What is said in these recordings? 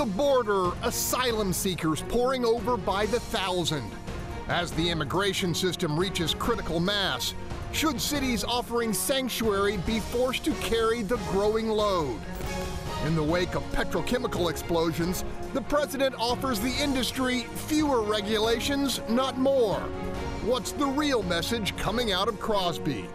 the border, asylum seekers pouring over by the thousand. As the immigration system reaches critical mass, should cities offering sanctuary be forced to carry the growing load? In the wake of petrochemical explosions, the president offers the industry fewer regulations, not more. What's the real message coming out of Crosby?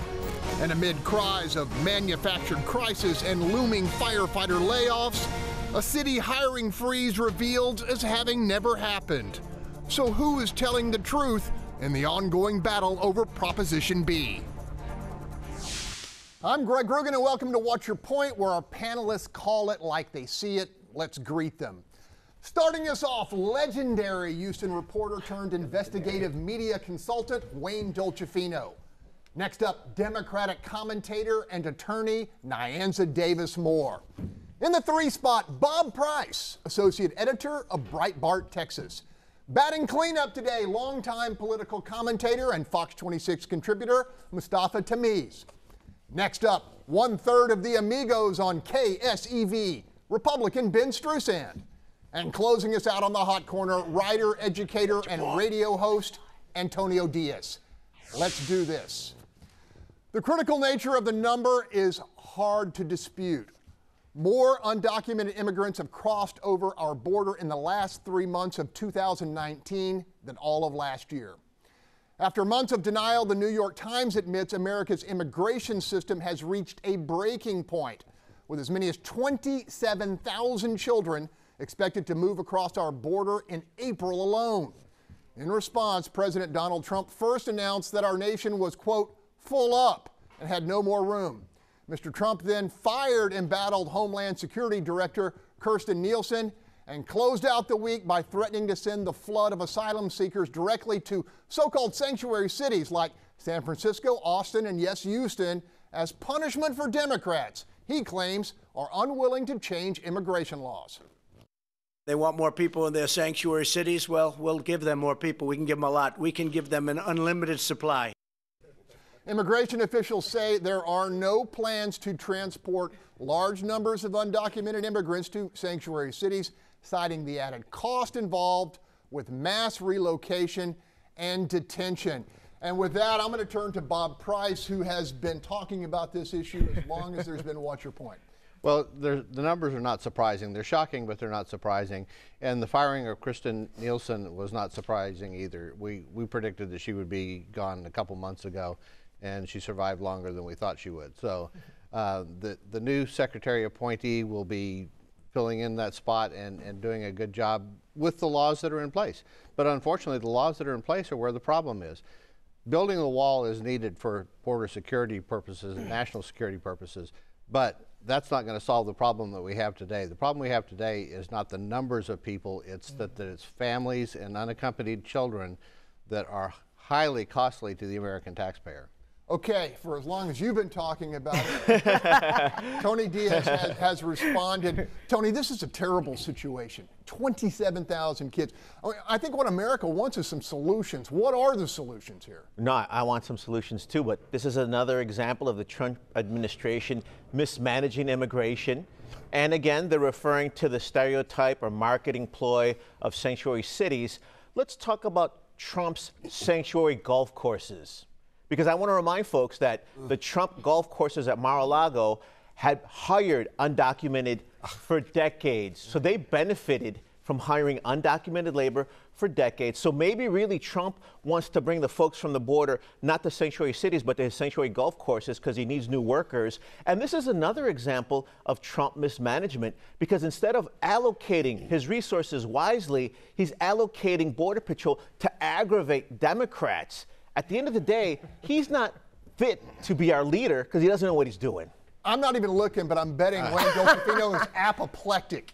And amid cries of manufactured crisis and looming firefighter layoffs, a city hiring freeze revealed as having never happened. So who is telling the truth in the ongoing battle over Proposition B? I'm Greg Groogan, and welcome to What's Your Point, where our panelists call it like they see it. Let's greet them. Starting us off, legendary Houston reporter turned investigative media consultant Wayne Dolcefino. Next up, Democratic commentator and attorney Nyanza Davis Moore. In the 3 spot, Bob Price, associate editor of Breitbart, Texas. Batting cleanup today, longtime political commentator and Fox 26 contributor Mustafa Tamiz. Next up, 1/3 of the Amigos on KSEV, Republican Ben Strusand. And closing us out on the hot corner, writer, educator, and radio host Antonio Diaz. Let's do this. The critical nature of the number is hard to dispute. More undocumented immigrants have crossed over our border in the last 3 months of 2019 than all of last year. After months of denial, the New York Times admits America's immigration system has reached a breaking point, with as many as 27,000 children expected to move across our border in April alone. In response, President Donald Trump first announced that our nation was, quote, full up and had no more room. Mr. Trump then fired embattled Homeland Security Director Kirstjen Nielsen and closed out the week by threatening to send the flood of asylum seekers directly to so-called sanctuary cities like San Francisco, Austin, and yes, Houston, as punishment for Democrats he claims are unwilling to change immigration laws. They want more people in their sanctuary cities. Well, we'll give them more people. We can give them a lot. We can give them an unlimited supply. Immigration officials say there are no plans to transport large numbers of undocumented immigrants to sanctuary cities, citing the added cost involved with mass relocation and detention. And with that, I'm going to turn to Bob Price, who has been talking about this issue as long as there's been What's Your Point. Well, the numbers are not surprising. They're shocking, but they're not surprising. And the firing of Kirstjen Nielsen was not surprising either. We predicted that she would be gone a couple months ago, and she survived longer than we thought she would. So the new secretary appointee will be filling in that spot and doing a good job with the laws that are in place. But unfortunately, the laws that are in place are where the problem is. Building the wall is needed for border security purposes and national security purposes, but that's not going to solve the problem that we have today. The problem we have today is not the numbers of people, it's that it's families and unaccompanied children that are highly costly to the American taxpayer. Okay, for as long as you've been talking about it, Tony Diaz has responded. Tony, this is a terrible situation. 27,000 kids. I think what America wants is some solutions. What are the solutions here? No, I want some solutions too, but this is another example of the Trump administration mismanaging immigration. And again, they're referring to the stereotype or marketing ploy of sanctuary cities. Let's talk about Trump's sanctuary golf courses. Because I want to remind folks that the Trump golf courses at Mar-a-Lago had hired undocumented for decades. So they benefited from hiring undocumented labor for decades. So maybe really Trump wants to bring the folks from the border, not to sanctuary cities, but to his sanctuary golf courses because he needs new workers. And this is another example of Trump mismanagement, because instead of allocating his resources wisely, he's allocating Border Patrol to aggravate Democrats. At the end of the day, he's not fit to be our leader because he doesn't know what he's doing. I'm not even looking, but I'm betting Wayne Dolcefino is apoplectic.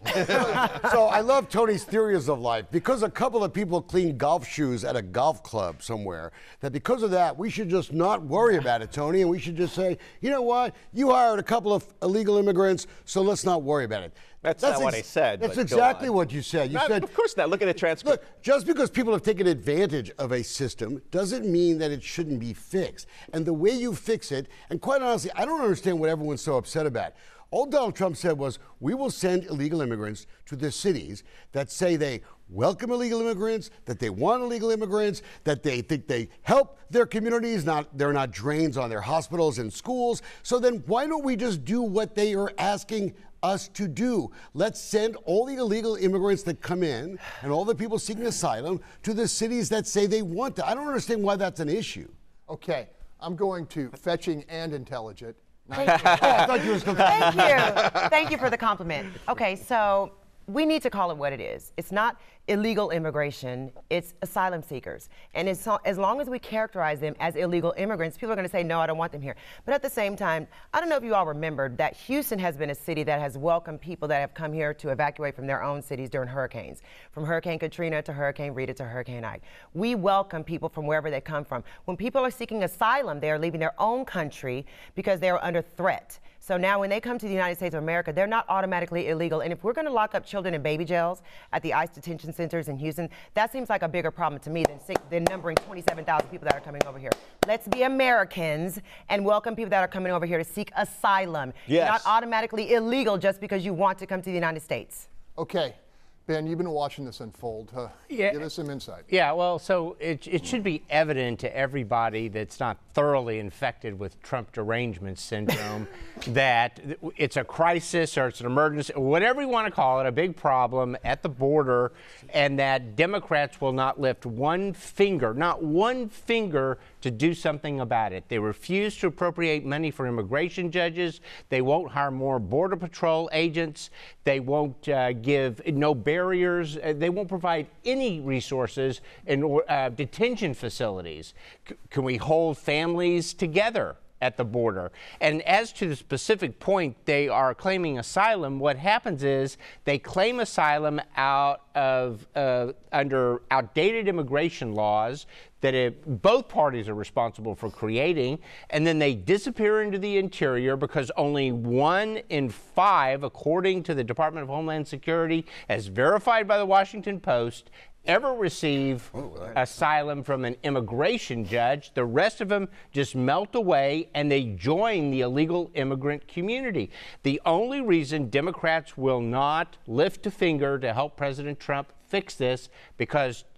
So I love Tony's theories of life. Because a couple of people cleaned golf shoes at a golf club somewhere, that because of that, we should just not worry about it, Tony, and we should just say, you know what, you hired a couple of illegal immigrants, so let's not worry about it. That's not what I said. That's exactly what you said. You said, of course not. Look at the transcript. Look, just because people have taken advantage of a system doesn't mean that it shouldn't be fixed. And the way you fix it, and quite honestly, I don't understand what everyone's so upset about. All Donald Trump said was, we will send illegal immigrants to the cities that say they welcome illegal immigrants, that they want illegal immigrants, that they think they help their communities, they're not drains on their hospitals and schools. So then why don't we just do what they are asking us to do? Let's send all the illegal immigrants that come in and all the people seeking asylum to the cities that say they want to. I don't understand why that's an issue. Okay, I'm going to fetching and intelligent. Thank you. I thought you was Thank you. Thank you for the compliment. Okay, so we need to call it what it is. It's not illegal immigration, it's asylum seekers. And as long as we characterize them as illegal immigrants, people are going to say, no, I don't want them here. But at the same time, I don't know if you all remembered that Houston has been a city that has welcomed people that have come here to evacuate from their own cities during hurricanes. From Hurricane Katrina to Hurricane Rita to Hurricane Ike. We welcome people from wherever they come from. When people are seeking asylum, they are leaving their own country because they are under threat. So now when they come to the United States of America, they're not automatically illegal. And if we're going to lock up children in baby jails at the ICE detention centers in Houston, that seems like a bigger problem to me than numbering 27,000 people that are coming over here. Let's be Americans and welcome people that are coming over here to seek asylum. Yes. You're not automatically illegal just because you want to come to the United States. Okay, Ben, you've been watching this unfold. Give us some insight. Yeah, well, so it should be evident to everybody that's not thoroughly infected with Trump derangement syndrome that it's a crisis or it's an emergency, whatever you want to call it, a big problem at the border, and that Democrats will not lift one finger, not one finger, to do something about it. They refuse to appropriate money for immigration judges. They won't hire more Border Patrol agents. They won't give no barriers. They won't provide any resources in detention facilities. Can we hold families together at the border? And as to the specific point, they are claiming asylum. What happens is they claim asylum out of under outdated immigration laws that both parties are responsible for creating, and then they disappear into the interior because only 1 in 5, according to the Department of Homeland Security, as verified by the Washington Post, ever receive asylum from an immigration judge. The rest of them just melt away and they join the illegal immigrant community. The only reason Democrats will not lift a finger to help President Trump fix this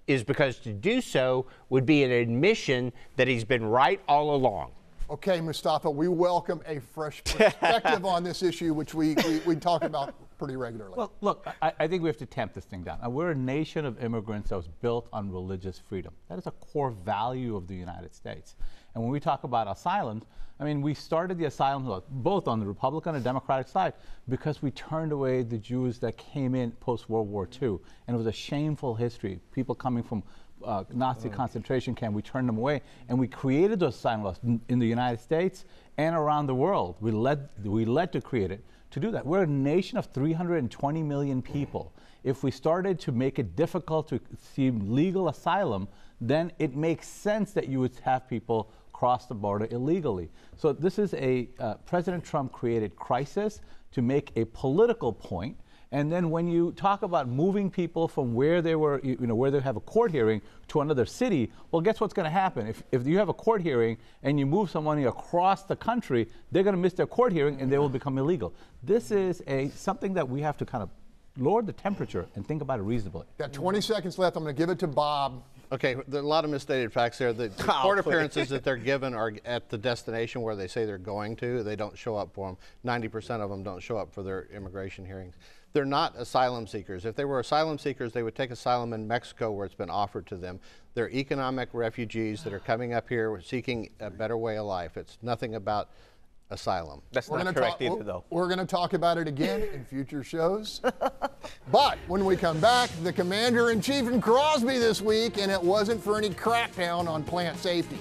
is because to do so would be an admission that he's been right all along. Okay, Mustafa, we welcome a fresh perspective on this issue, which we talk about pretty regularly. Well, look, I think we have to tamp this thing down. We're a nation of immigrants that was built on religious freedom. That is a core value of the United States. And when we talk about asylums, I mean, we started the asylum law both on the Republican and Democratic side because we turned away the Jews that came in post-World War II. And it was a shameful history. People coming from Nazi concentration camp, we turned them away. And we created those asylum laws in the United States and around the world. We led to create it to do that. We're a nation of 320 million people. If we started to make it difficult to receive legal asylum, then it makes sense that you would have people cross the border illegally. So this is a President Trump created crisis to make a political point. And then when you talk about moving people from where they were, where they have a court hearing to another city, well, guess what's going to happen? If you have a court hearing and you move someone across the country, they're going to miss their court hearing and they will become illegal. This is something that we have to kind of lower the temperature and think about it reasonably. Got 20 seconds left. I'm going to give it to Bob. Okay, there are a lot of misstated facts there. The court appearances that they're given are at the destination where they say they're going to. They don't show up for them. 90% of them don't show up for their immigration hearings. They're not asylum seekers. If they were asylum seekers, they would take asylum in Mexico where it's been offered to them. They're economic refugees that are coming up here seeking a better way of life. It's nothing about asylum. That's not correct either, though. We're going to talk about it again in future shows. But when we come back, the Commander-in-Chief in Crosby this week, and it wasn't for any crackdown on plant safety.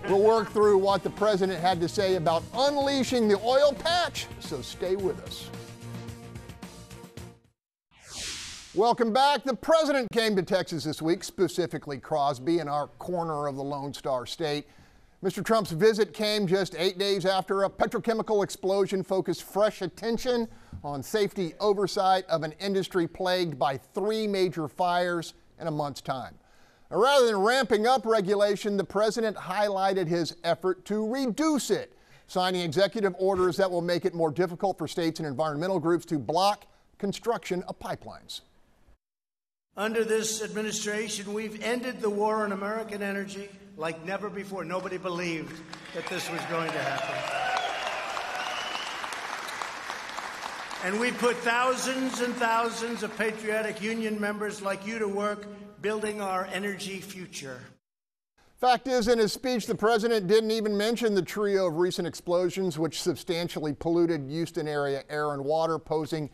We'll work through what the president had to say about unleashing the oil patch, so stay with us. Welcome back. The president came to Texas this week, specifically Crosby, in our corner of the Lone Star State. Mr. Trump's visit came just 8 days after a petrochemical explosion focused fresh attention on safety oversight of an industry plagued by 3 major fires in a month's time. Now, rather than ramping up regulation, the president highlighted his effort to reduce it, signing executive orders that will make it more difficult for states and environmental groups to block construction of pipelines. Under this administration, we've ended the war on American energy like never before. Nobody believed that this was going to happen. And we put thousands and thousands of patriotic union members like you to work building our energy future. Fact is, in his speech, the president didn't even mention the trio of recent explosions which substantially polluted Houston area air and water, posing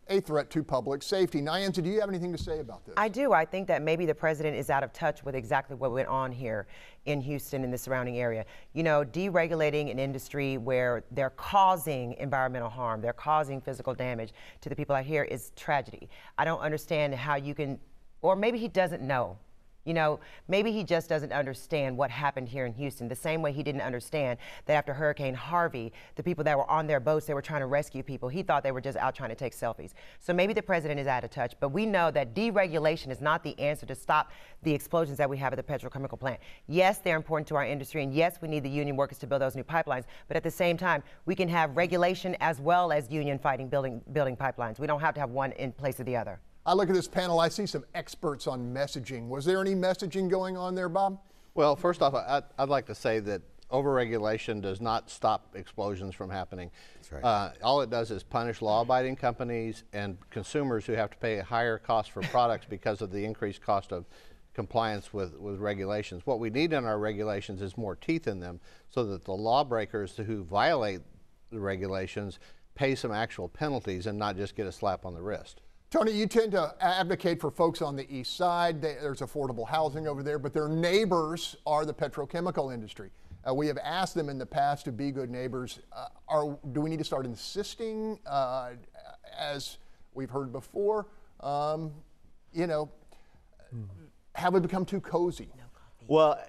a threat to public safety. Nyanza, do you have anything to say about this? I do. I think that maybe the president is out of touch with exactly what went on here in Houston and the surrounding area. You know, deregulating an industry where they're causing environmental harm, they're causing physical damage to the people out here is tragedy. I don't understand how you can, or maybe he doesn't know. You know, maybe he just doesn't understand what happened here in Houston, the same way he didn't understand that after Hurricane Harvey, the people that were on their boats, they were trying to rescue people. He thought they were just out trying to take selfies. So maybe the president is out of touch, but we know that deregulation is not the answer to stop the explosions that we have at the petrochemical plant. Yes, they're important to our industry, and yes, we need the union workers to build those new pipelines, but at the same time, we can have regulation as well as union fighting building pipelines. We don't have to have one in place of the other. I look at this panel, I see some experts on messaging. Was there any messaging going on there, Bob? Well, first off, I'd like to say that overregulation does not stop explosions from happening. That's right. All it does is punish law-abiding companies and consumers who have to pay a higher cost for products because of the increased cost of compliance with regulations. What we need in our regulations is more teeth in them so that the lawbreakers who violate the regulations pay some actual penalties and not just get a slap on the wrist. Tony, you tend to advocate for folks on the east side. There's affordable housing over there, but their neighbors are the petrochemical industry. We have asked them in the past to be good neighbors. Do we need to start insisting, as we've heard before, you know, have we become too cozy? Well,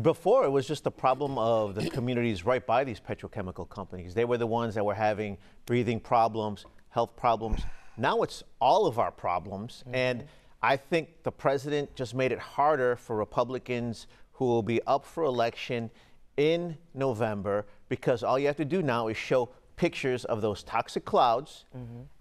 before it was just the problem of the communities right by these petrochemical companies. They were the ones that were having breathing problems, health problems. Now it's all of our problems, and I think the president just made it harder for Republicans who will be up for election in November, because all you have to do now is show pictures of those toxic clouds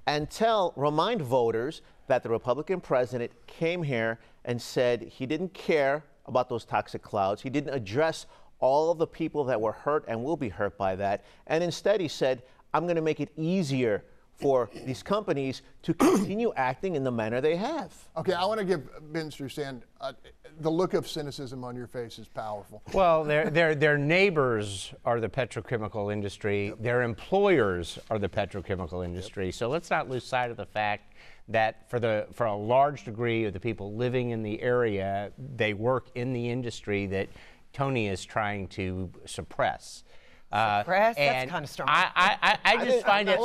and remind voters that the Republican president came here and said he didn't care about those toxic clouds. He didn't address all of the people that were hurt and will be hurt by that, and instead he said, I'm going to make it easier for these companies to continue acting in the manner they have. Okay, I want to give Ben Strusand, the look of cynicism on your face is powerful. Well, their neighbors are the petrochemical industry. Yep. Their employers are the petrochemical industry. Yep. So let's not lose sight of the fact that for a large degree of the people living in the area, they work in the industry that Tony is trying to suppress. Suppress? That's kind of strong. I just find it.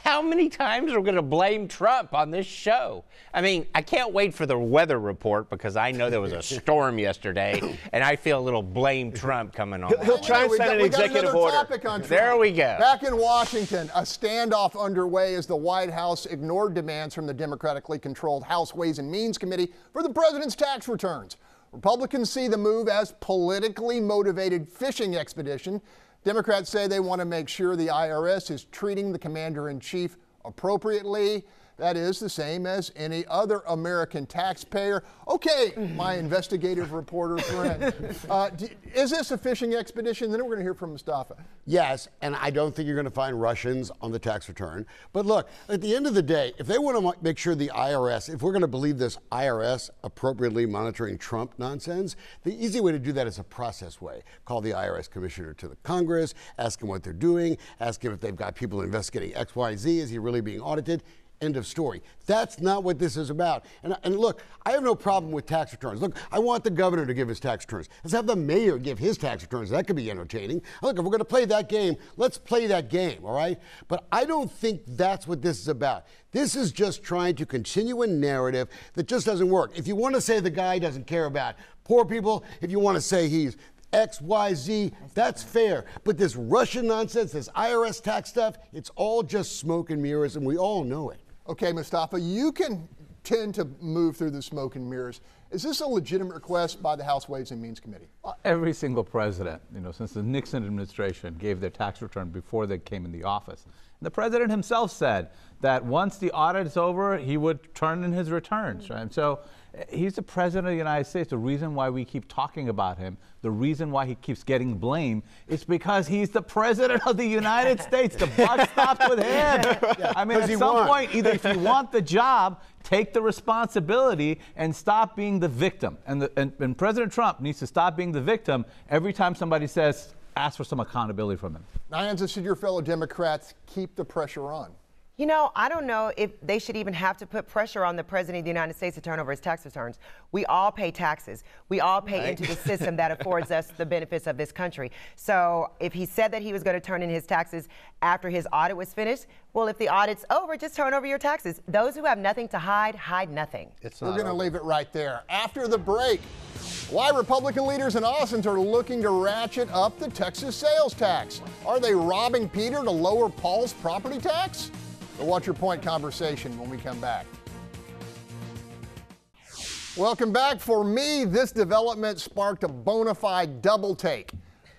How many times are we going to blame Trump on this show? I mean, I can't wait for the weather report because I know there was a storm yesterday, and I feel a little blame Trump coming on. He'll try and send an executive order. There we go. Back in Washington, a standoff underway as the White House ignored demands from the democratically controlled House Ways and Means Committee for the president's tax returns. Republicans see the move as politically motivated fishing expedition. Democrats say they want to make sure the IRS is treating the commander-in-chief appropriately. That is the same as any other American taxpayer. Okay, my investigative reporter friend. Is this a fishing expedition? Then we're going to hear from Mustafa. Yes, and I don't think you're going to find Russians on the tax return. But look, at the end of the day, if they want to make sure the IRS, if we're going to believe this IRS appropriately monitoring Trump nonsense, the easy way to do that is a process way. Call the IRS commissioner to the Congress, ask him what they're doing, ask him if they've got people investigating X, Y, Z. Is he really being audited? End of story. That's not what this is about. And look, I have no problem with tax returns. Look, I want the governor to give his tax returns. Let's have the mayor give his tax returns. That could be entertaining. Look, if we're going to play that game, let's play that game, all right? But I don't think that's what this is about. This is just trying to continue a narrative that just doesn't work. If you want to say the guy doesn't care about poor people, if you want to say he's X, Y, Z, that's fair. But this Russian nonsense, this IRS tax stuff, it's all just smoke and mirrors, and we all know it. Okay, Mustafa, you can tend to move through the smoke and mirrors. Is this a legitimate request by the House Ways and Means Committee? Every single president, since the Nixon administration gave their tax return before they came in the office. And the president himself said that once the audit is over, he would turn in his returns, right? So he's the president of the United States. The reason why we keep talking about him, the reason why he keeps getting blame, is because he's the president of the United States. The buck stops with him. Yeah, I mean, at some point, either if you want the job, take the responsibility and stop being the victim. And President Trump needs to stop being the victim every time somebody says, ask for some accountability from him. Nyanza, should your fellow Democrats keep the pressure on? I don't know if they should even have to put pressure on the President of the United States to turn over his tax returns. We all pay taxes. We all pay into the system that affords us the benefits of this country. So if he said that he was going to turn in his taxes after his audit was finished, well, if the audit's over, just turn over your taxes. Those who have nothing to hide, hide nothing. We're going to leave it right there. After the break, why Republican leaders in Austin are looking to ratchet up the Texas sales tax. Are they robbing Peter to lower Paul's property tax? The Watch Your Point conversation when we come back. Welcome back. For me, this development sparked a bona fide double take.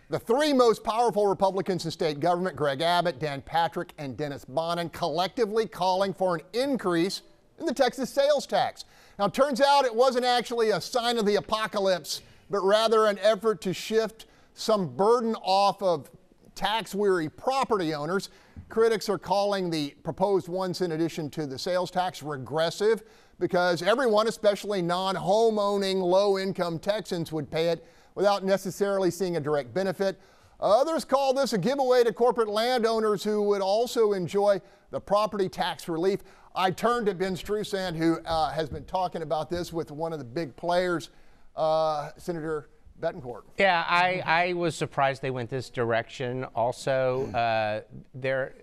The three most powerful Republicans in state government, Greg Abbott, Dan Patrick, and Dennis Bonnen, collectively calling for an increase in the Texas sales tax. Now, it turns out it wasn't actually a sign of the apocalypse, but rather an effort to shift some burden off of tax-weary property owners. Critics are calling the proposed 1 cent addition to the sales tax regressive because everyone, especially non-home-owning, low-income Texans, would pay it without necessarily seeing a direct benefit. Others call this a giveaway to corporate landowners who would also enjoy the property tax relief. I turned to Ben Strusand, who has been talking about this with one of the big players, Senator Betancourt. Yeah, I was surprised they went this direction. Also, their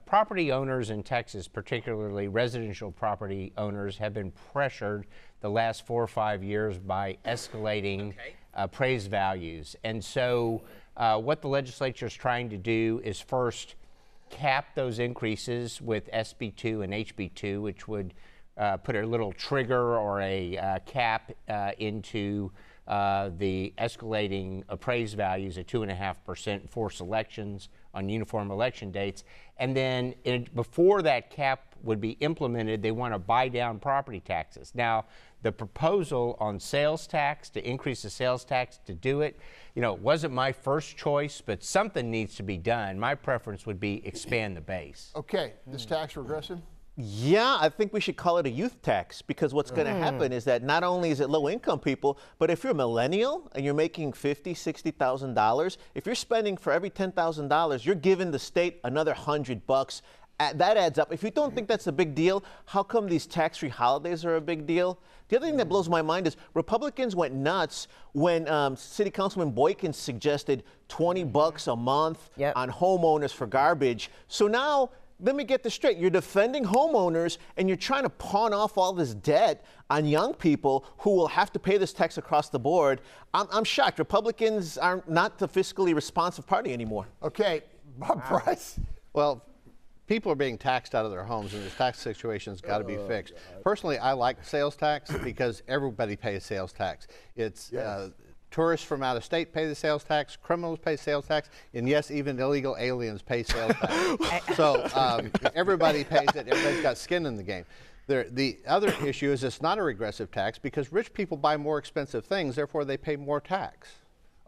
property owners in Texas, particularly residential property owners, have been pressured the last 4 or 5 years by escalating appraised values. And so what the legislature is trying to do is first cap those increases with SB2 and HB2, which would put a little trigger or a cap into the escalating appraised values at 2.5% for selections on uniform election dates. And then before that cap would be implemented, they want to buy down property taxes. Now, the proposal on sales tax, to increase the sales tax to do it, it wasn't my first choice, but something needs to be done. My preference would be expand the base. Okay, this tax regressive? Yeah, I think we should call it a youth tax, because what's going to happen is that not only is it low-income people, but if you're a millennial and you're making $50,000, $60,000, if you're spending for every $10,000, you're giving the state another $100. That adds up. If you don't think that's a big deal, how come these tax-free holidays are a big deal? The other thing that blows my mind is Republicans went nuts when City Councilman Boykin suggested $20 a month on homeowners for garbage. So now, let me get this straight. You're defending homeowners and you're trying to pawn off all this debt on young people who will have to pay this tax across the board. I'm shocked. Republicans are not the fiscally responsive party anymore. Okay, Bob Price. Well, people are being taxed out of their homes, and this tax situation's got to be fixed. Personally, I like sales tax because everybody pays sales tax. It's tourists from out of state pay the sales tax, criminals pay sales tax, and yes, even illegal aliens pay sales tax. So everybody pays it. Everybody's got skin in the game. The other issue is it's not a regressive tax because rich people buy more expensive things, therefore they pay more tax.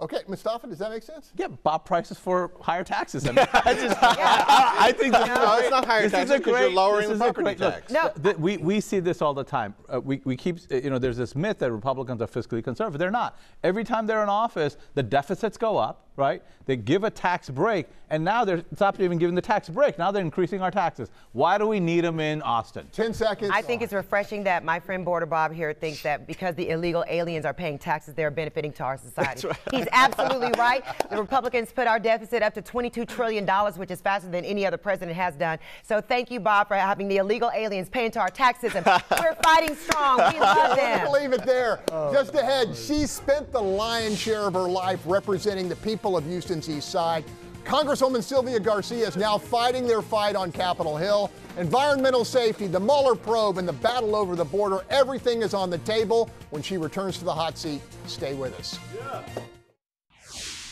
Okay, Mustafa, does that make sense? Yeah, Bob Price is for higher taxes. I think no, it's not higher taxes because you're lowering the property tax. Look, we see this all the time. We keep, there's this myth that Republicans are fiscally conservative. They're not. Every time they're in office, the deficits go up, right? They give a tax break, and now they're stopped even giving the tax break. Now they're increasing our taxes. Why do we need them in Austin? 10 seconds. I think it's refreshing that my friend Border Bob here thinks that because the illegal aliens are paying taxes, they're benefiting to our society. Right. He's absolutely right. The Republicans put our deficit up to $22 trillion, which is faster than any other president has done. So thank you, Bob, for having the illegal aliens paying to our tax system. We're fighting strong. We love them. Leave it there. Just ahead, she spent the lion's share of her life representing the people of Houston's East Side. Congresswoman Sylvia Garcia is now fighting their fight on Capitol Hill. Environmental safety, the Mueller probe, and the battle over the border, everything is on the table when she returns to the hot seat. Stay with us. Yeah.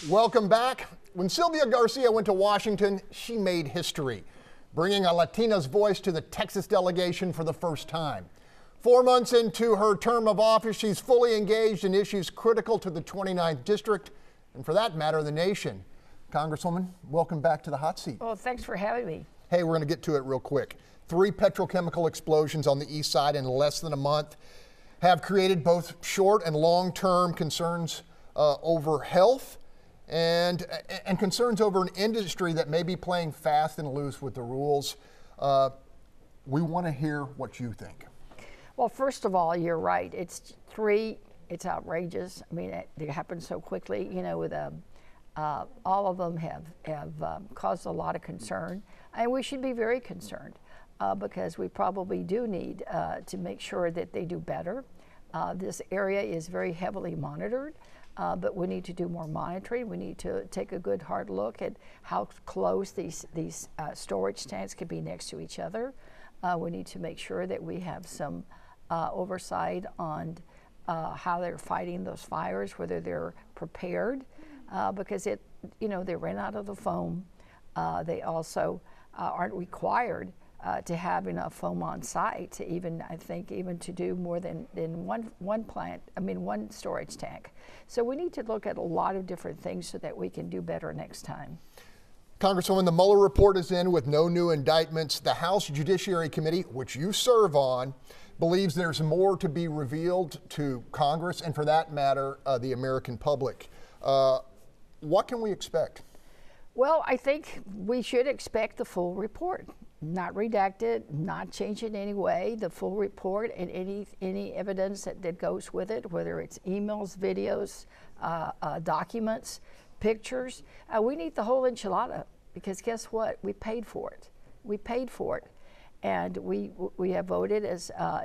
Welcome back. When Sylvia Garcia went to Washington, she made history, bringing a Latina's voice to the Texas delegation for the first time. 4 months into her term of office, she's fully engaged in issues critical to the 29th District, and for that matter, the nation. Congresswoman, welcome back to the hot seat. Well, thanks for having me. Hey, we're going to get to it real quick. 3 petrochemical explosions on the east side in less than a month have created both short and long-term concerns over health and concerns over an industry that may be playing fast and loose with the rules. We want to hear what you think. Well, first of all, you're right. It's it's outrageous. I mean, it happened so quickly, you know, with all of them have caused a lot of concern. And we should be very concerned because we probably do need to make sure that they do better. This area is very heavily monitored, but we need to do more monitoring. We need to take a good hard look at how close these storage tanks could be next to each other. We need to make sure that we have some oversight on how they're fighting those fires, whether they're prepared, because they ran out of the foam. They also aren't required to have enough foam on site to even to do more than one storage tank. So we need to look at a lot of different things so that we can do better next time. Congresswoman, the Mueller report is in with no new indictments. The House Judiciary Committee, which you serve on, believes there's more to be revealed to Congress and, for that matter, the American public. What can we expect? Well, I think we should expect the full report, not redacted, not changed in any way. The full report and any evidence that goes with it, whether it's emails, videos, documents, pictures. We need the whole enchilada because guess what? We paid for it. We paid for it. And we have voted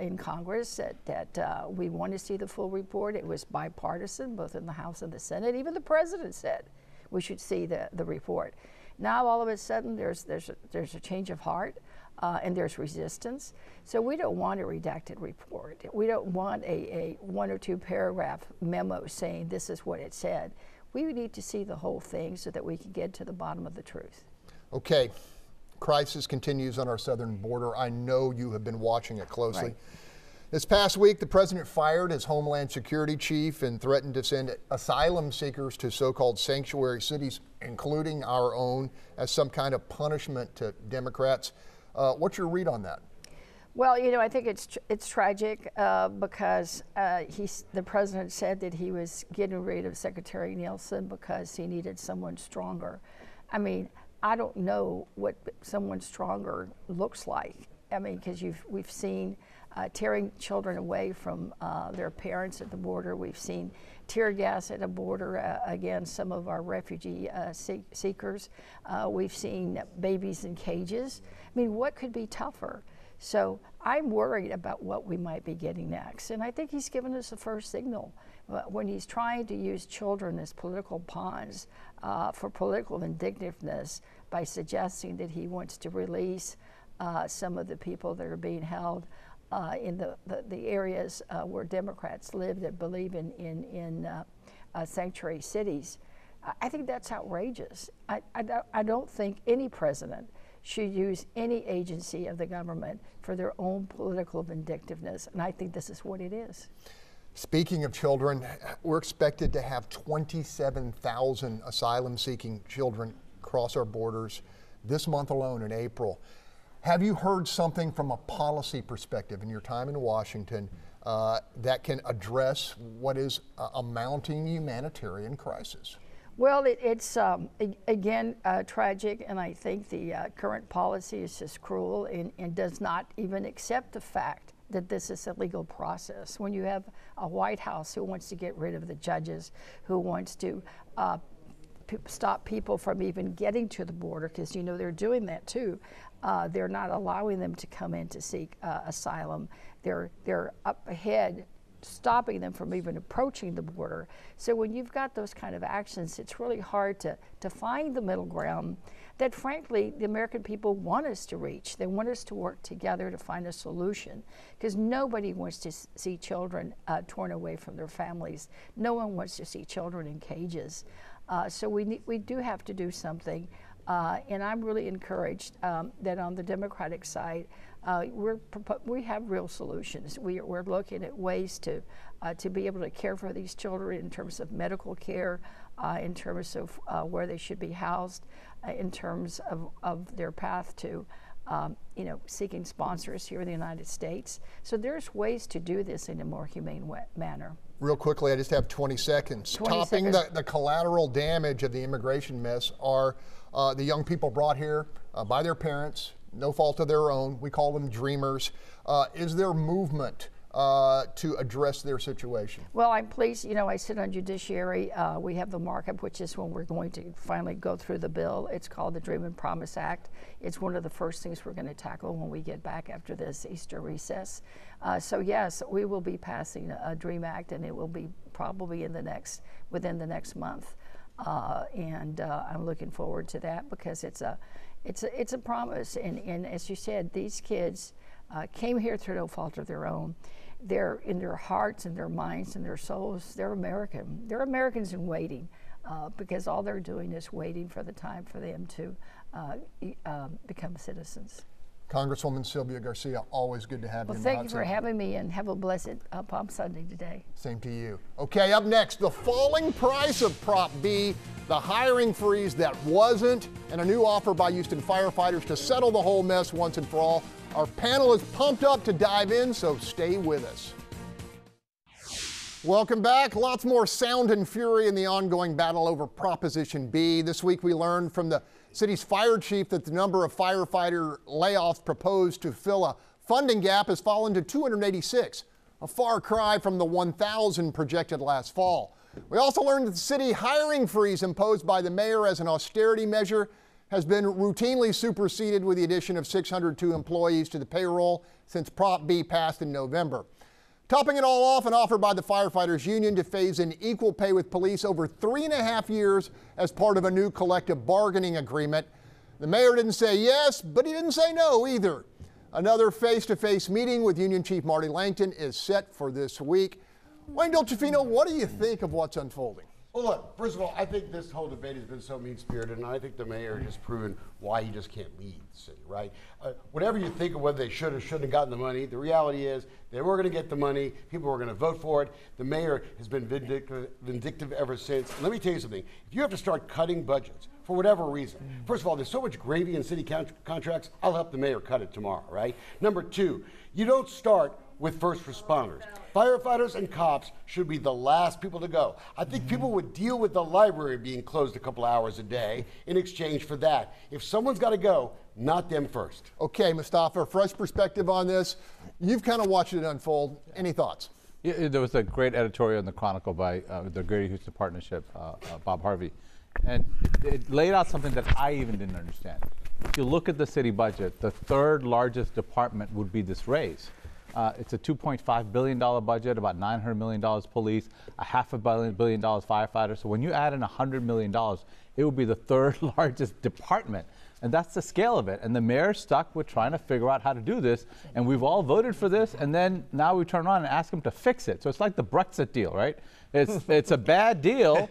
in Congress that we want to see the full report. It was bipartisan, both in the House and the Senate. Even the president said we should see the report. Now all of a sudden there's a change of heart and there's resistance. So we don't want a redacted report. We don't want a 1 or 2 paragraph memo saying this is what it said. We need to see the whole thing so that we can get to the bottom of the truth. Okay. Crisis continues on our southern border. I know you have been watching it closely. Right. This past week, the president fired his Homeland Security chief and threatened to send asylum seekers to so-called sanctuary cities, including our own, as some kind of punishment to Democrats. What's your read on that? Well, you know, I think it's tragic because the president said that he was getting rid of Secretary Nielsen because he needed someone stronger. I mean, I don't know what someone stronger looks like. I mean, because we've seen tearing children away from their parents at the border. We've seen tear gas at the border against some of our refugee seekers. We've seen babies in cages. I mean, what could be tougher? So I'm worried about what we might be getting next. And I think he's given us the first signal. When he's trying to use children as political pawns for political vindictiveness by suggesting that he wants to release some of the people that are being held in the areas where Democrats live that believe in sanctuary cities. I think that's outrageous. I don't think any president should use any agency of the government for their own political vindictiveness, and I think this is what it is. Speaking of children, we're expected to have 27,000 asylum-seeking children cross our borders this month alone in April. Have you heard something from a policy perspective in your time in Washington that can address what is a mounting humanitarian crisis? Well, it's again tragic, and I think the current policy is just cruel and does not even accept the fact that this is a legal process. When you have a White House who wants to get rid of the judges, who wants to stop people from even getting to the border, because you know they're doing that too. They're not allowing them to come in to seek asylum. They're up ahead stopping them from even approaching the border. So when you've got those kind of actions, it's really hard to find the middle ground that, frankly, the American people want us to reach. They want us to work together to find a solution, because nobody wants to see children torn away from their families. No one wants to see children in cages. So we do have to do something. And I'm really encouraged that on the Democratic side, we have real solutions. We're looking at ways to be able to care for these children in terms of medical care, in terms of where they should be housed, in terms of their path to seeking sponsors here in the United States. So there's ways to do this in a more humane manner. Real quickly, I just have 20 seconds. Topping the collateral damage of the immigration mess are the young people brought here by their parents, no fault of their own. We call them dreamers. Is there movement to address their situation? Well, I'm pleased. I sit on Judiciary. We have the markup, which is when we're going to finally go through the bill. It's called the Dream and Promise Act. It's one of the first things we're going to tackle when we get back after this Easter recess. So yes, we will be passing a Dream Act, and it will be probably within the next month. And I'm looking forward to that, because it's a promise. And as you said, these kids came here through no fault of their own. They're in their hearts and their minds and their souls. They're American. They're Americans in waiting, because all they're doing is waiting for the time for them to become citizens. Congresswoman Sylvia Garcia, always good to have you. Well, thank you for having me, and have a blessed Palm Sunday today. Same to you. Okay, up next, the falling price of Prop B, the hiring freeze that wasn't, and a new offer by Houston firefighters to settle the whole mess once and for all. Our panel is pumped up to dive in, so stay with us. Welcome back. Lots more sound and fury in the ongoing battle over Proposition B. This week we learned from the city's fire chief that the number of firefighter layoffs proposed to fill a funding gap has fallen to 286, a far cry from the 1,000 projected last fall. We also learned that the city hiring freeze imposed by the mayor as an austerity measure has been routinely superseded with the addition of 602 employees to the payroll since Prop B passed in November. Topping it all off, an offer by the firefighters union to phase in equal pay with police over 3.5 years as part of a new collective bargaining agreement. The mayor didn't say yes, but he didn't say no either. Another face-to-face meeting with Union Chief Marty Langton is set for this week. Wayne Dolcefino, what do you think of what's unfolding? Well, look, first of all, I think this whole debate has been so mean-spirited, and I think the mayor has proven why he just can't lead the city, right? Whatever you think of whether they should or shouldn't have gotten the money, the reality is they were going to get the money. People were going to vote for it. The mayor has been vindictive ever since. And let me tell you something. If you have to start cutting budgets for whatever reason, first of all, there's so much gravy in city contracts, I'll help the mayor cut it tomorrow, right? Number two, you don't start with first responders. Firefighters and cops should be the last people to go. I think people would deal with the library being closed a couple hours a day in exchange for that. If someone's got to go, not them first. Okay, Mustafa, fresh perspective on this. You've kind of watched it unfold. Any thoughts? Yeah, there was a great editorial in the Chronicle by the Greater Houston Partnership, Bob Harvey, and it laid out something that I even didn't understand. If you look at the city budget, the third largest department would be this raise. It's a $2.5 billion budget, about $900 million police, a $500 million firefighters. So when you add in $100 million, it would be the third largest department. And that's the scale of it. And the mayor's stuck with trying to figure out how to do this. And we've all voted for this. And then now we turn around and ask him to fix it. So it's like the Brexit deal, right? It's a bad deal.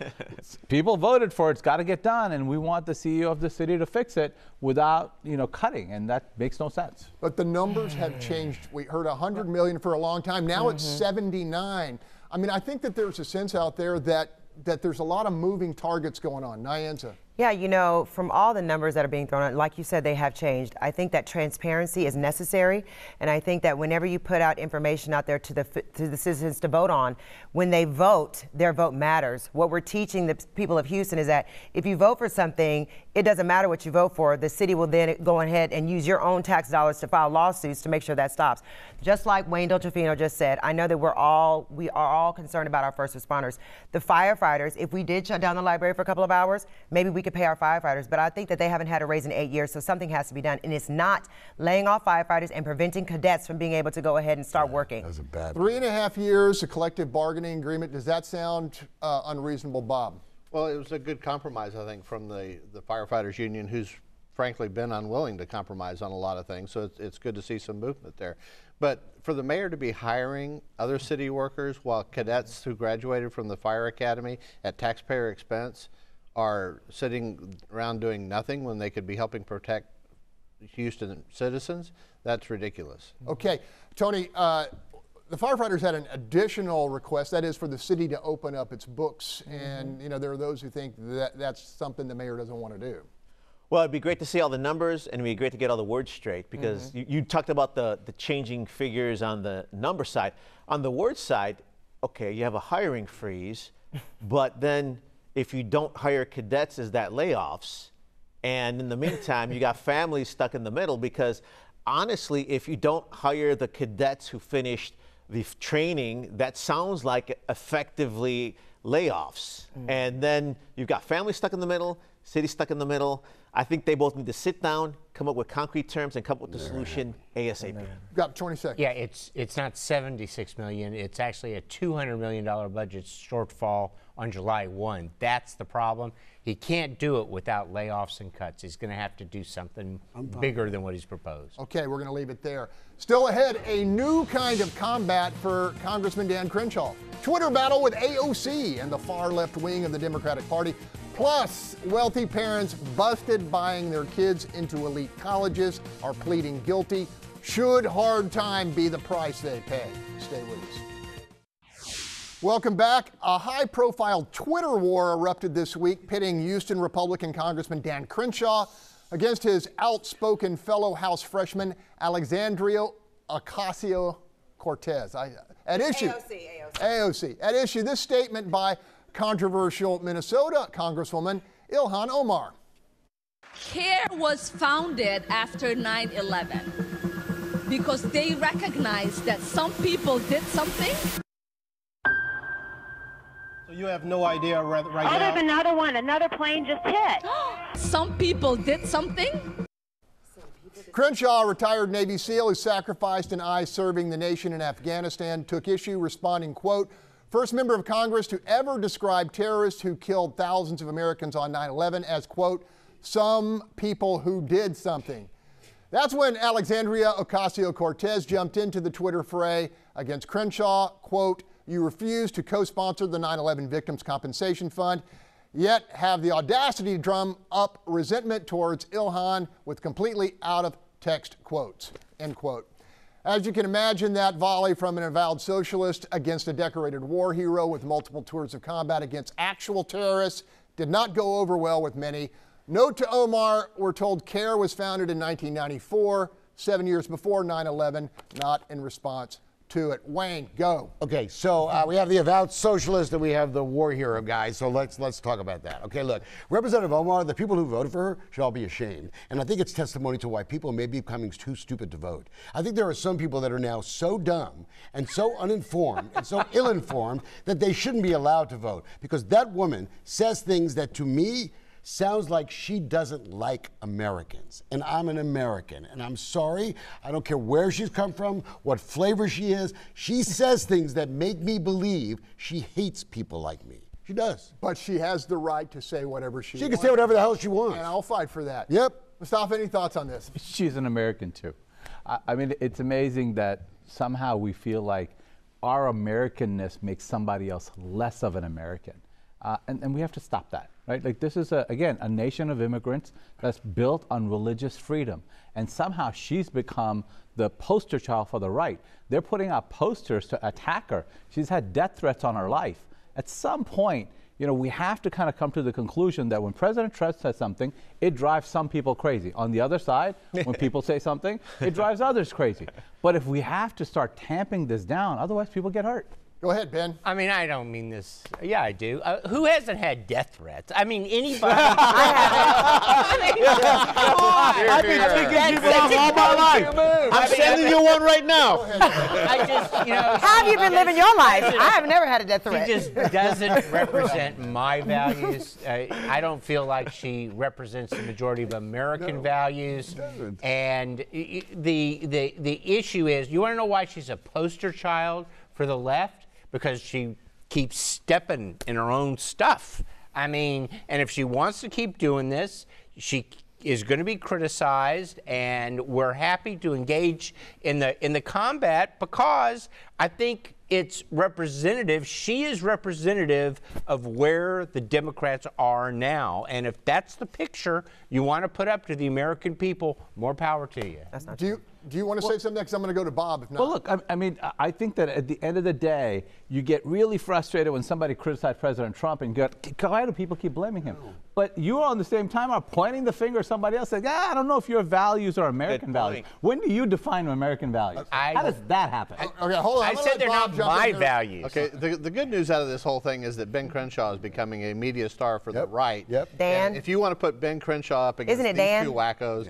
People voted for it. It's got to get done. And we want the CEO of the city to fix it without, cutting. And that makes no sense. But the numbers have changed. We heard 100 million for a long time. Now it's 79. I mean, I think that there's a sense out there that there's a lot of moving targets going on. Nyanza. Yeah, from all the numbers that are being thrown out, like you said, they have changed. I think that transparency is necessary, and I think that whenever you put out information out there to the citizens to vote on, when they vote, their vote matters. What we're teaching the people of Houston is that if you vote for something, it doesn't matter what you vote for. The city will then go ahead and use your own tax dollars to file lawsuits to make sure that stops. Just like Wayne Deltrofino just said, I know that we are all concerned about our first responders. The firefighters, if we did shut down the library for a couple of hours, maybe we could pay our firefighters, but I think that they haven't had a raise in 8 years, so something has to be done. And it's not laying off firefighters and preventing cadets from being able to go ahead and start working. That was a bad 3.5 years, a collective bargaining agreement. Does that sound unreasonable, Bob? Well, it was a good compromise, I think, from the firefighters union, who's frankly been unwilling to compromise on a lot of things. So it's good to see some movement there. But for the mayor to be hiring other city workers while cadets who graduated from the fire academy at taxpayer expense are sitting around doing nothing when they could be helping protect Houston citizens, that's ridiculous. Okay, Tony, the firefighters had an additional request, that is for the city to open up its books. And, you know, there are those who think that that's something the mayor doesn't want to do. Well, it'd be great to see all the numbers, and it'd be great to get all the words straight, because you talked about the changing figures on the number side. On the word side, okay, you have a hiring freeze, but then if you don't hire cadets, is that layoffs? And in the meantime, you got families stuck in the middle, because honestly, if you don't hire the cadets who finished the training, that sounds like effectively layoffs. And then you've got families stuck in the middle, city stuck in the middle. I think they both need to sit down, come up with concrete terms, and come up with the solution ASAP. Got 20 seconds. Yeah, it's not $76 million. It's actually a $200 million budget shortfall on July 1. That's the problem. He can't do it without layoffs and cuts. He's going to have to do something bigger than what he's proposed. Okay, we're going to leave it there. Still ahead, a new kind of combat for Congressman Dan Crenshaw. Twitter battle with AOC and the far left wing of the Democratic Party. Plus, wealthy parents busted buying their kids into elite colleges are pleading guilty. Should hard time be the price they pay? Stay with us. Welcome back. A high-profile Twitter war erupted this week, pitting Houston Republican Congressman Dan Crenshaw against his outspoken fellow House freshman Alexandria Ocasio-Cortez. At issue, AOC. At issue, this statement by controversial Minnesota Congresswoman Ilhan Omar. CARE was founded after 9/11 because they recognized that some people did something. So you have no idea right now? There's another one. Another plane just hit. Some people did something. Crenshaw, a retired Navy SEAL who sacrificed an eye serving the nation in Afghanistan, took issue, responding, quote, "First member of Congress to ever describe terrorists who killed thousands of Americans on 9/11 as, quote, some people who did something." That's when Alexandria Ocasio-Cortez jumped into the Twitter fray against Crenshaw, quote, "You refuse to co-sponsor the 9/11 Victims Compensation Fund, yet have the audacity to drum up resentment towards Ilhan with completely out-of-text quotes," end quote. As you can imagine, that volley from an avowed socialist against a decorated war hero with multiple tours of combat against actual terrorists did not go over well with many. Note to Omar, we're told CARE was founded in 1994, 7 years before 9/11, not in response to it. Wayne, go. Okay, so we have the avowed socialist and we have the war hero guy, so let's talk about that. Okay, look, Representative Omar, the people who voted for her should all be ashamed. And I think it's testimony to why people may be becoming too stupid to vote. I think there are some people that are now so dumb and so uninformed and so ill-informed that they shouldn't be allowed to vote, because that woman says things that to me sounds like she doesn't like Americans. And I'm an American, and I'm sorry, I don't care where she's come from, what flavor she is. She says things that make me believe she hates people like me. She does. But she has the right to say whatever she wants. She can say whatever the hell she wants. And I'll fight for that. Yep. Mustafa, any thoughts on this? She's an American too. I mean, it's amazing that somehow we feel like our Americanness makes somebody else less of an American. And we have to stop that, right? Like, this is, again, a nation of immigrants that's built on religious freedom. And somehow she's become the poster child for the right. They're putting out posters to attack her. She's had death threats on her life. At some point, you know, we have to kind of come to the conclusion that when President Trump says something, it drives some people crazy. On the other side, when people say something, it drives others crazy. But if we have to start tamping this down, otherwise people get hurt. Go ahead, Ben. I mean, I don't mean this. Yeah, I do. Who hasn't had death threats? I mean, anybody. I've been taking people off all my life. I'm sending you one right now. I just, How have you been living your life? I have never had a death threat. She just doesn't represent my values. I don't feel like she represents the majority of American values. And the issue is, you want to know why she's a poster child for the left? Because she keeps stepping in her own stuff. I mean, and if she wants to keep doing this, she is going to be criticized, and we're happy to engage in the combat because I think it's representative. She is representative of where the Democrats are now, and if that's the picture you want to put up to the American people, more power to you. That's not Do you want to say something next? I'm going to go to Bob. If not. Well, look, I mean, I think that at the end of the day, you get really frustrated when somebody criticizes President Trump and why do people keep blaming him? But you on the same time are pointing the finger at somebody else saying, I don't know if your values are American values. When do you define American values? How does that happen? Okay, hold on. I said they're not my values. Okay, the good news out of this whole thing is that Ben Crenshaw is becoming a media star for the right. Yep. Dan? And if you want to put Ben Crenshaw up against Isn't it these Dan? two wackos,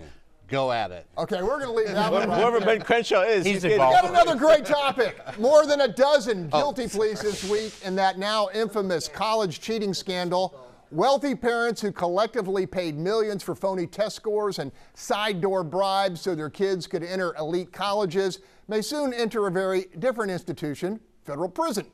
go at it. Okay, we're going to leave that one right Whoever there. Ben Crenshaw is, He's We involved. got another great topic. More than a dozen guilty pleas this week in that now infamous college cheating scandal. Wealthy parents who collectively paid millions for phony test scores and side door bribes so their kids could enter elite colleges may soon enter a very different institution, federal prison.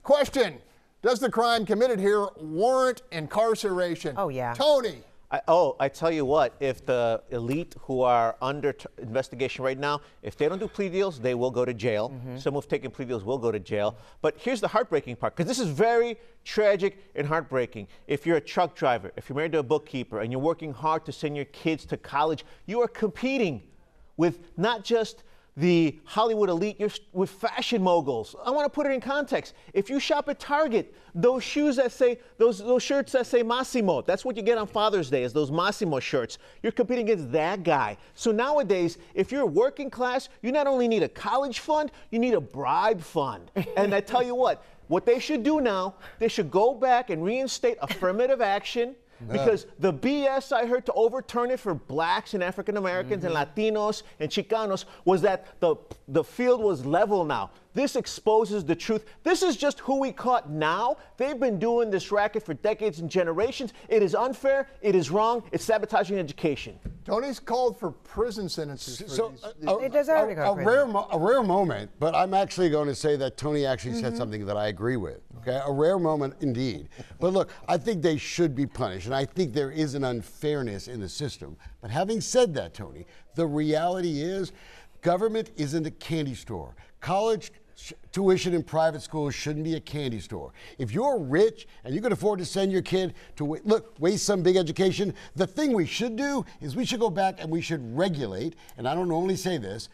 Question, does the crime committed here warrant incarceration? Oh, yeah. Tony. I tell you what, if the elite who are under investigation right now, if they don't do plea deals, they will go to jail. Some who've taken plea deals will go to jail. But here's the heartbreaking part, because this is very tragic and heartbreaking. If you're a truck driver, if you're married to a bookkeeper, and you're working hard to send your kids to college, you are competing with not just the Hollywood elite, you're with fashion moguls. I want to put it in context. If you shop at Target, those shoes that say, those shirts that say Massimo, that's what you get on Father's Day, is those Massimo shirts. You're competing against that guy. So nowadays, if you're working class, you not only need a college fund, you need a bribe fund. And I tell you what they should do now, they should go back and reinstate affirmative action. Because the BS I heard to overturn it for blacks and African Americans and Latinos and Chicanos was that the field was level now. This exposes the truth. This is just who we caught now. They've been doing this racket for decades and generations. It is unfair. It is wrong. It's sabotaging education. Tony's called for prison sentences. For They deserve to go to prison. A rare moment, but I'm actually going to say that Tony actually said something that I agree with. Okay, a rare moment indeed. But look, I think they should be punished, and I think there is an unfairness in the system. But having said that, Tony, the reality is government isn't a candy store. College tuition in private schools shouldn't be a candy store. If you're rich and you can afford to send your kid to waste some big education, the thing we should do is we should go back and we should regulate, and I don't normally say this,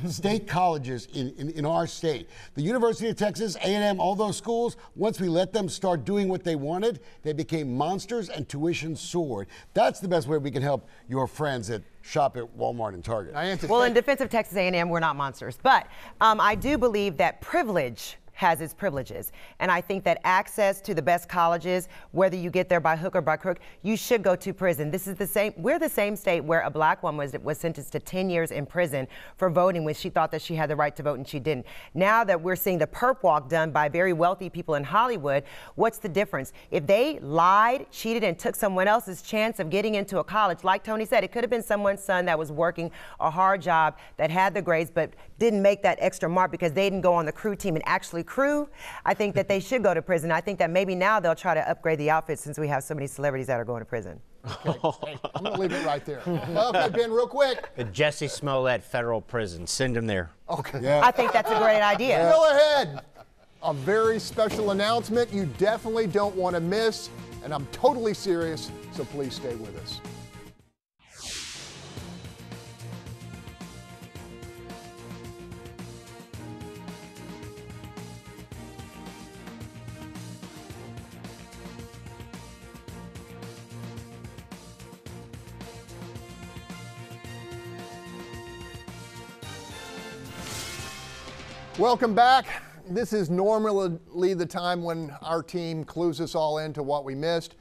state colleges in our state. The University of Texas, A&M, all those schools, once we let them start doing what they wanted, they became monsters and tuition soared. That's the best way we can help your friends that shop at Walmart and Target. Well, in defense of Texas A&M, we're not monsters. But I do believe that privilege has its privileges. And I think that access to the best colleges, whether you get there by hook or by crook, you should go to prison. This is the same, we're the same state where a black woman was sentenced to 10 years in prison for voting when she thought that she had the right to vote and she didn't. Now that we're seeing the perp walk done by very wealthy people in Hollywood, what's the difference? If they lied, cheated, and took someone else's chance of getting into a college, like Tony said, it could have been someone's son that was working a hard job that had the grades but didn't make that extra mark because they didn't go on the crew team and actually crew. I think that they should go to prison. I think that maybe now they'll try to upgrade the outfits since we have so many celebrities that are going to prison. Okay, hey, I'm going to leave it right there. Okay, Ben, real quick. The Jesse Smollett Federal Prison. Send him there. Okay. Yeah. I think that's a great idea. Go ahead. A very special announcement you definitely don't want to miss, and I'm totally serious, so please stay with us. Welcome back. This is normally the time when our team clues us all into what we missed.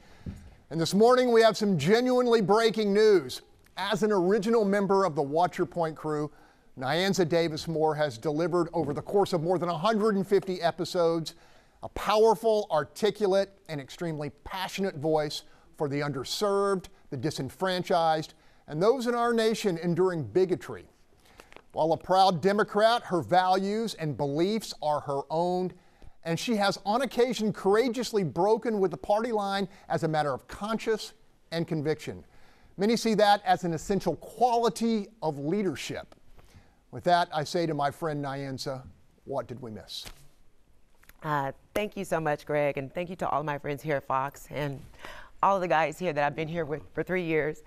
And this morning we have some genuinely breaking news. As an original member of the Watch Your Point crew, Nyanza Davis Moore has delivered over the course of more than 150 episodes a powerful, articulate, and extremely passionate voice for the underserved, the disenfranchised, and those in our nation enduring bigotry. While a proud Democrat, her values and beliefs are her own, and she has on occasion courageously broken with the party line as a matter of conscience and conviction. Many see that as an essential quality of leadership. With that, I say to my friend Nyanza, what did we miss? Thank you so much, Greg, and thank you to all of my friends here at Fox and all of the guys here that I've been here with for 3 years.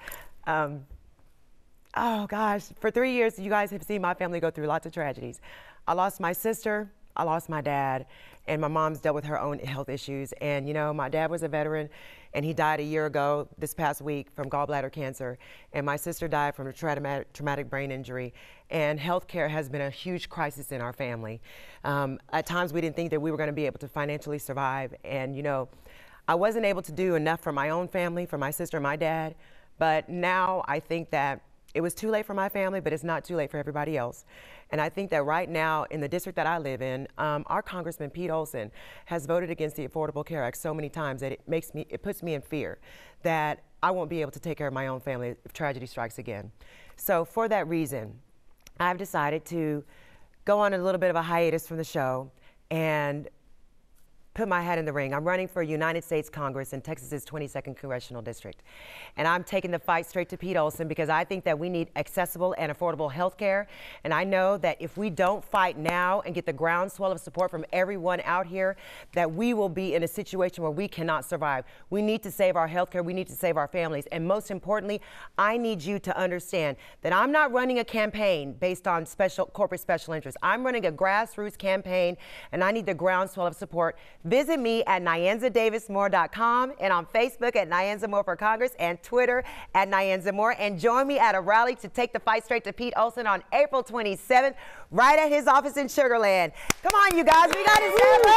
Oh gosh, for 3 years, you guys have seen my family go through lots of tragedies. I lost my sister, I lost my dad, and my mom's dealt with her own health issues. And you know, my dad was a veteran, and he died a year ago this past week from gallbladder cancer. And my sister died from a traumatic brain injury. And healthcare has been a huge crisis in our family. At times, we didn't think that we were going to be able to financially survive. And you know, I wasn't able to do enough for my own family, for my sister and my dad. But now I think that it was too late for my family, but it's not too late for everybody else. And I think that right now in the district that I live in, our Congressman Pete Olson has voted against the Affordable Care Act so many times that it puts me in fear that I won't be able to take care of my own family if tragedy strikes again. So for that reason, I've decided to go on a little bit of a hiatus from the show and put my hat in the ring. I'm running for United States Congress in Texas's 22nd Congressional District. And I'm taking the fight straight to Pete Olson because I think that we need accessible and affordable health care. And I know that if we don't fight now and get the groundswell of support from everyone out here, that we will be in a situation where we cannot survive. We need to save our health care. We need to save our families. And most importantly, I need you to understand that I'm not running a campaign based on corporate special interests. I'm running a grassroots campaign, and I need the groundswell of support. Visit me at NyanzaDavisMoore.com and on Facebook at Nyanza Moore for Congress and Twitter at Nyanza Moore. And join me at a rally to take the fight straight to Pete Olson on April 27th, right at his office in Sugar Land. Come on, you guys, we got to step up!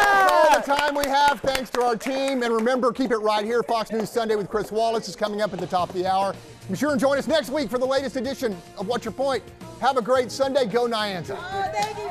That's all the time we have, thanks to our team. And remember, keep it right here. Fox News Sunday with Chris Wallace is coming up at the top of the hour. Be sure and join us next week for the latest edition of What's Your Point. Have a great Sunday. Go Nyanza. Oh, thank you.